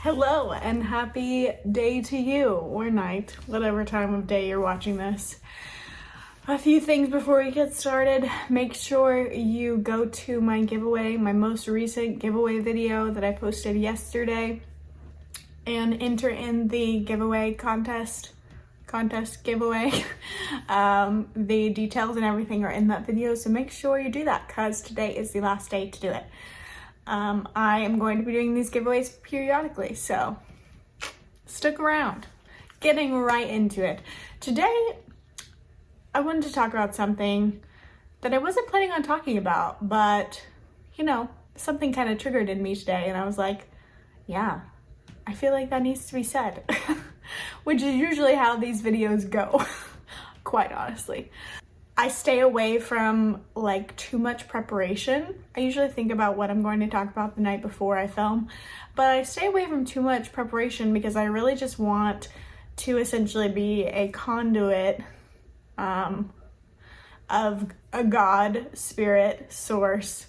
Hello and happy day to you, or night, whatever time of day you're watching this. A few things before we get started. Make sure you go to my giveaway, my most recent giveaway video that I posted yesterday, and enter in the giveaway contest giveaway. The details and everything are in that video, so make sure you do that because today is the last day to do it. I am going to be doing these giveaways periodically, so stick around. Getting right into it. Today, I wanted to talk about something that I wasn't planning on talking about, but, something kind of triggered in me today, and I was like, yeah, I feel like that needs to be said, which is usually how these videos go, quite honestly. I stay away from too much preparation. I usually think about what I'm going to talk about the night before I film, but I stay away from too much preparation because I really just want to essentially be a conduit of a God, spirit, source,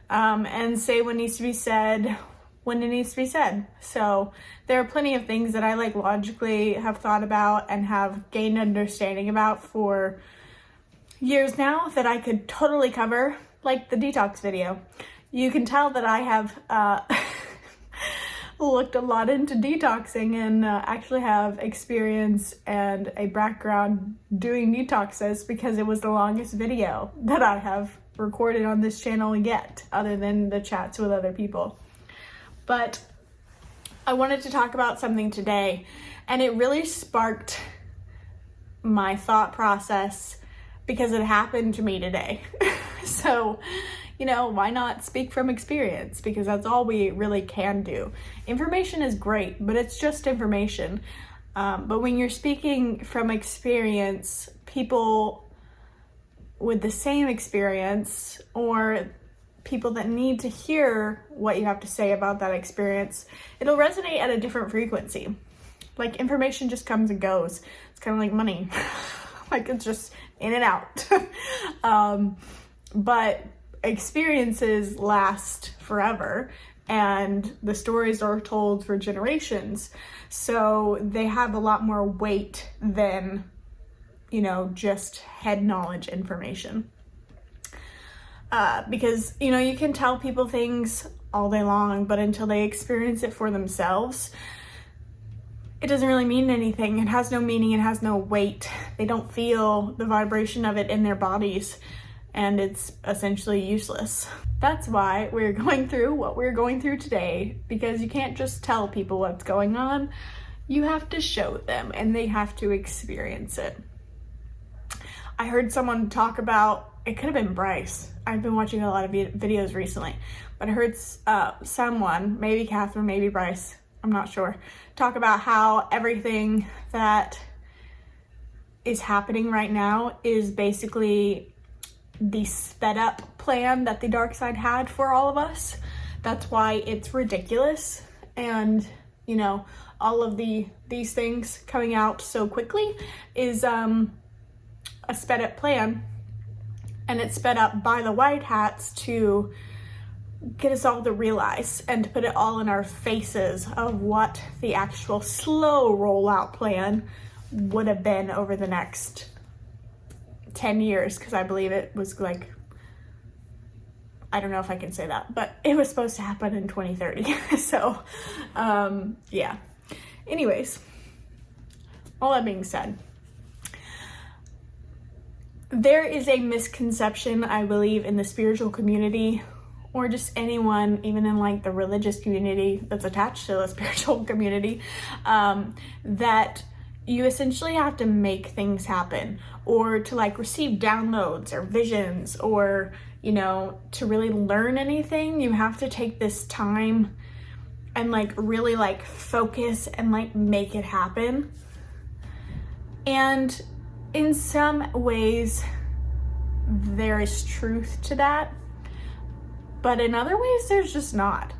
and say what needs to be said when it needs to be said. So there are plenty of things that I logically have thought about and have gained understanding about for years now that I could totally cover, like the detox video. You can tell that I have looked a lot into detoxing and actually have experience and a background doing detoxes because it was the longest video that I have recorded on this channel yet, other than the chats with other people. But I wanted to talk about something today, and it really sparked my thought process because it happened to me today. So, why not speak from experience? Because that's all we really can do. Information is great, but it's just information. But when you're speaking from experience, people with the same experience or people that need to hear what you have to say about that experience, it'll resonate at a different frequency. Information just comes and goes. It's kind of like money. It's just in and out. But experiences last forever, and the stories are told for generations. So they have a lot more weight than, just head knowledge information. Because, you can tell people things all day long, but until they experience it for themselves, it doesn't really mean anything. It has no meaning. It has no weight. They don't feel the vibration of it in their bodies, and it's essentially useless. That's why we're going through what we're going through today, because you can't just tell people what's going on. You have to show them, and they have to experience it. I heard someone talk about, it could have been Bryce. I've been watching a lot of videos recently, but I heard someone, maybe Catherine, maybe Bryce, I'm not sure, talk about how everything that is happening right now is basically the sped up plan that the dark side had for all of us. That's why it's ridiculous. And, all of these things coming out so quickly is a sped up plan. And it's sped up by the white hats to get us all to realize and to put it all in our faces of what the actual slow rollout plan would have been over the next 10 years, because I believe it was I don't know if I can say that, but it was supposed to happen in 2030. So, yeah. Anyways, all that being said, there is a misconception, I believe, in the spiritual community, or just anyone, even in the religious community that's attached to the spiritual community, that you essentially have to make things happen, or to receive downloads or visions, or, to really learn anything, you have to take this time and really focus and make it happen. And in some ways, there is truth to that. But in other ways, there's just not.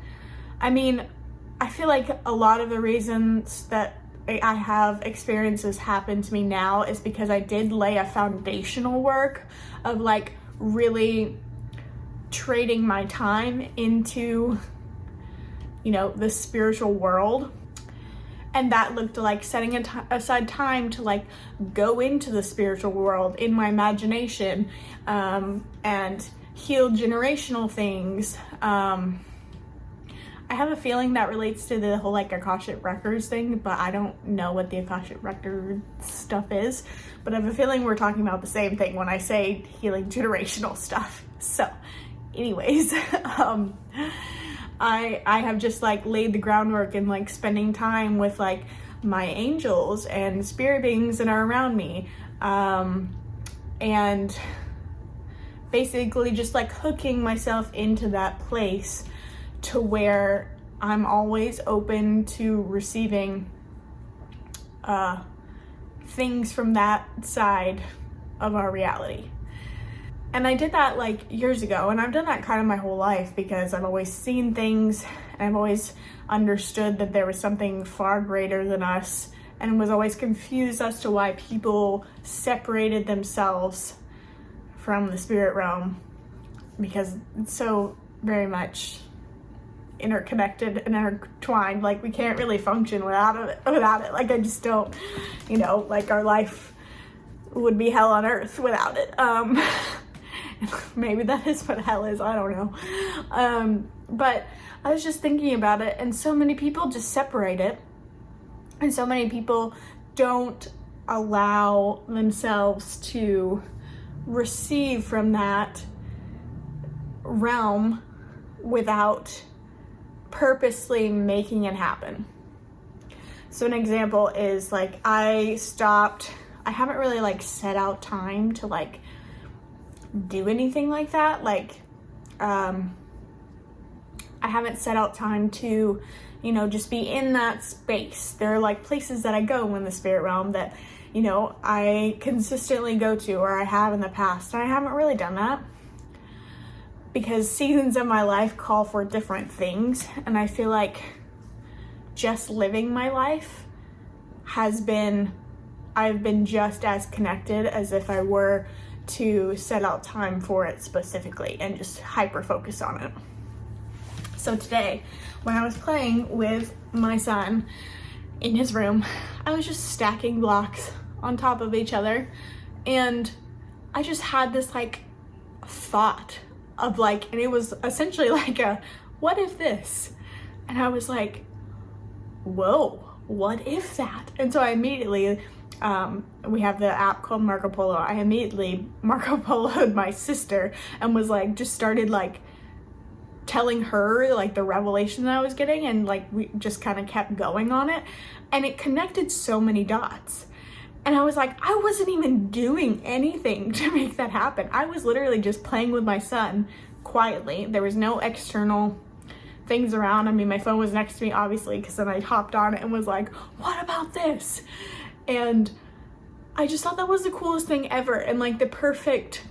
I mean, I feel like a lot of the reasons that I have experiences happen to me now is because I did lay a foundational work of really trading my time into the spiritual world. And that looked like setting aside time to like go into the spiritual world in my imagination, and heal generational things. I have a feeling that relates to the whole like Akashic Records thing, but I don't know what the Akashic Records stuff is. But I have a feeling we're talking about the same thing when I say healing generational stuff. So anyways, I have just like laid the groundwork and like spending time with like my angels and spirit beings that are around me, and basically just like hooking myself into that place to where I'm always open to receiving things from that side of our reality. And I did that like years ago, and I've done that kind of my whole life because I've always seen things and I've always understood that there was something far greater than us, and was always confused as to why people separated themselves from the spirit realm, because it's so very much interconnected and intertwined. Like we can't really function without it. Like I just don't, like our life would be hell on earth without it. Maybe that is what hell is, I don't know. But I was just thinking about it, and so many people just separate it, and so many people don't allow themselves to receive from that realm without purposely making it happen. So an example is like I haven't really like set out time to like do anything like that. Like I haven't set out time to just be in that space. There are like places that I go in the spirit realm that I consistently go to, or I have in the past, and I haven't really done that because seasons of my life call for different things, and I feel like just living my life I've been just as connected as if I were to set out time for it specifically and just hyper focus on it. So today, when I was playing with my son in his room, I was just stacking blocks on top of each other, and I just had this like thought of like, and it was essentially like a, what if this? And I was like, whoa, what if that? And so I immediately, we have the app called Marco Polo. I immediately Marco Polo'd my sister and was like, just started like telling her like the revelation that I was getting, and like we just kind of kept going on it, and it connected so many dots. And I was like, I wasn't even doing anything to make that happen. I was literally just playing with my son quietly. There was no external things around. I mean, my phone was next to me, obviously, because then I hopped on it and was like, what about this? And I just thought that was the coolest thing ever. And like the perfect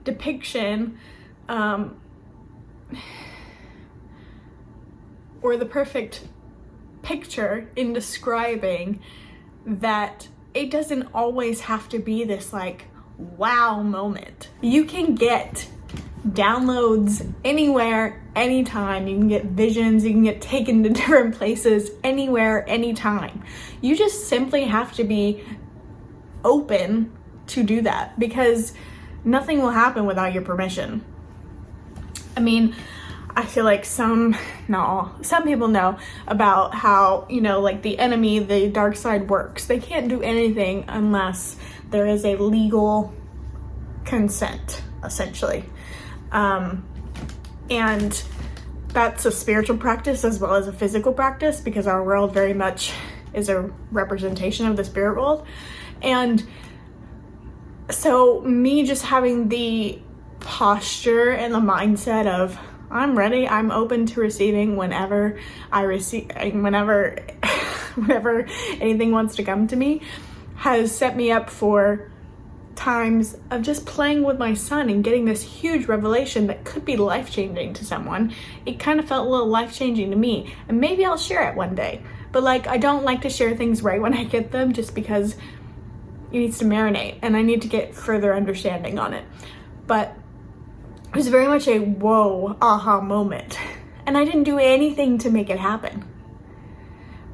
depiction, or the perfect picture in describing that it doesn't always have to be this like wow moment. You can get downloads anywhere, anytime. You can get visions, you can get taken to different places anywhere, anytime. You just simply have to be open to do that, because nothing will happen without your permission. I mean, I feel like some people know about how, like the enemy, the dark side works. They can't do anything unless there is a legal consent, essentially. And that's a spiritual practice as well as a physical practice, because our world very much is a representation of the spirit world. And so me just having the posture and the mindset of, I'm ready, I'm open to receiving whenever whenever anything wants to come to me, has set me up for times of just playing with my son and getting this huge revelation that could be life-changing to someone. It kind of felt a little life-changing to me, and maybe I'll share it one day. But like, I don't like to share things right when I get them, just because it needs to marinate and I need to get further understanding on it. But It was very much a whoa, aha moment. And I didn't do anything to make it happen.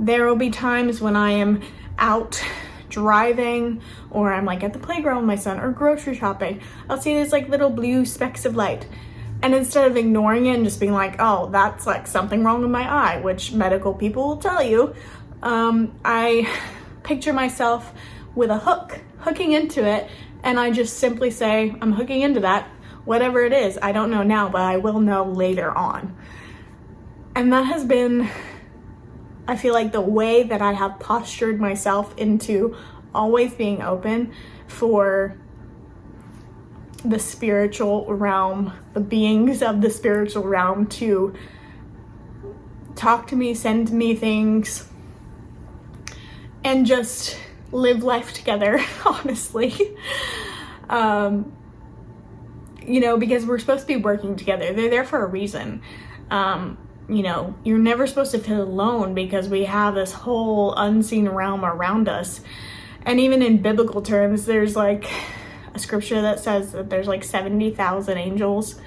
There will be times when I am out driving, or I'm like at the playground with my son, or grocery shopping. I'll see these like little blue specks of light. And instead of ignoring it and just being like, oh, that's like something wrong with my eye, which medical people will tell you, I picture myself with a hook, hooking into it, and I just simply say, I'm hooking into that, whatever it is. I don't know now, but I will know later on. And that has been, I feel like, the way that I have postured myself into always being open for the spiritual realm, the beings of the spiritual realm, to talk to me, send me things, and just live life together, honestly. You know, because we're supposed to be working together. They're there for a reason. You know, you're never supposed to feel alone because we have this whole unseen realm around us. And even in biblical terms, there's like a scripture that says that there's like 70,000 angels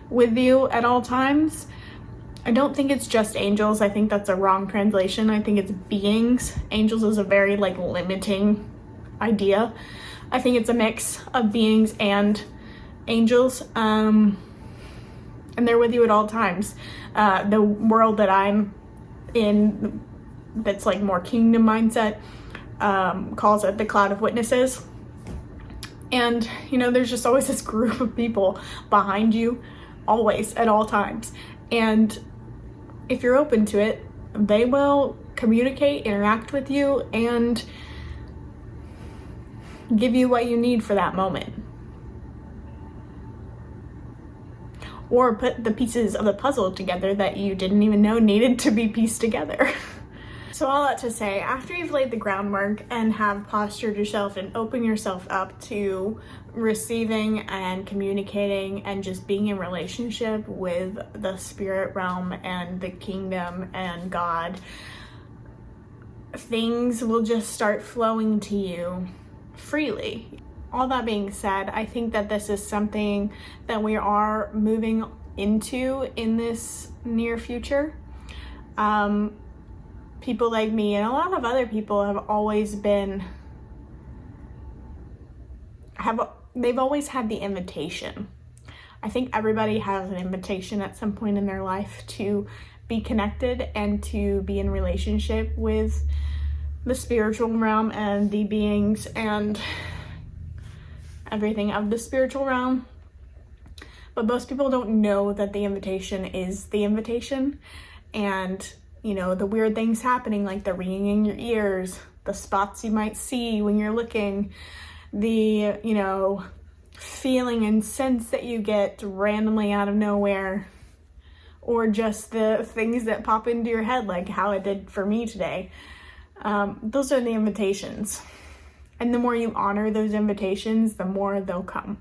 with you at all times. I don't think it's just angels. I think that's a wrong translation. I think it's beings. Angels is a very like limiting idea. I think it's a mix of beings and angels. And they're with you at all times. The world that I'm in, that's like more kingdom mindset, calls it the cloud of witnesses. And, you know, there's just always this group of people behind you, always, at all times. And if you're open to it, they will communicate, interact with you, and give you what you need for that moment. Or put the pieces of the puzzle together that you didn't even know needed to be pieced together. So all that to say, after you've laid the groundwork and have postured yourself and opened yourself up to receiving and communicating and just being in relationship with the spirit realm and the kingdom and God, things will just start flowing to you freely. All that being said, I think that this is something that we are moving into in this near future. People like me and a lot of other people have always been, they've always had the invitation. I think everybody has an invitation at some point in their life to be connected and to be in relationship with the spiritual realm and the beings and everything of the spiritual realm. But most people don't know that the invitation is the invitation. And, you know, the weird things happening, like the ringing in your ears, the spots you might see when you're looking, the, you know, feeling and sense that you get randomly out of nowhere, or just the things that pop into your head, like how it did for me today. Those are the invitations. And the more you honor those invitations, the more they'll come.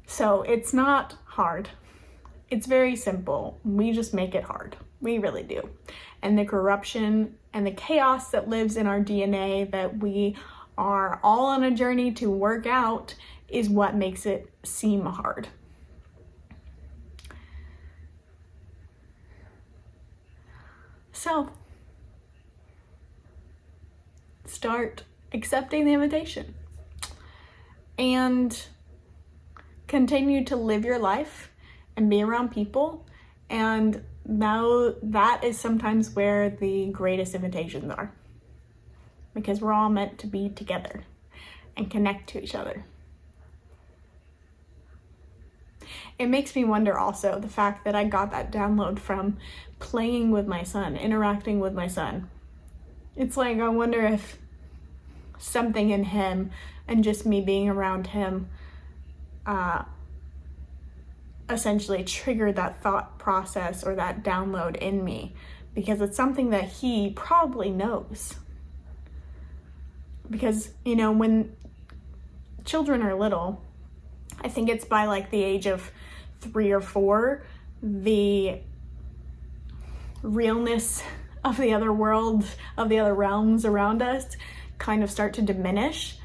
So it's not hard. It's very simple. We just make it hard. We really do. And the corruption and the chaos that lives in our DNA that we are all on a journey to work out is what makes it seem hard. So, start accepting the invitation and continue to live your life and be around people. And now that is sometimes where the greatest invitations are, because we're all meant to be together and connect to each other. It makes me wonder also the fact that I got that download from playing with my son, interacting with my son. It's like, I wonder if something in him and just me being around him essentially triggered that thought process or that download in me, because it's something that he probably knows. Because, you know, when children are little, I think it's by like the age of 3 or 4, the realness of the other world, of the other realms around us kind of start to diminish.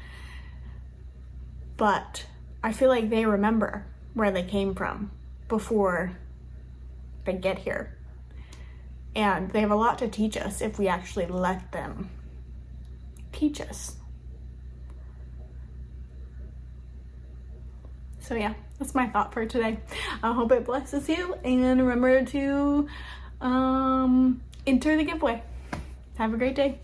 But I feel like they remember. where they came from before they get here. And they have a lot to teach us if we actually let them teach us. So yeah, that's my thought for today. I hope it blesses you, and remember to enter the giveaway. Have a great day.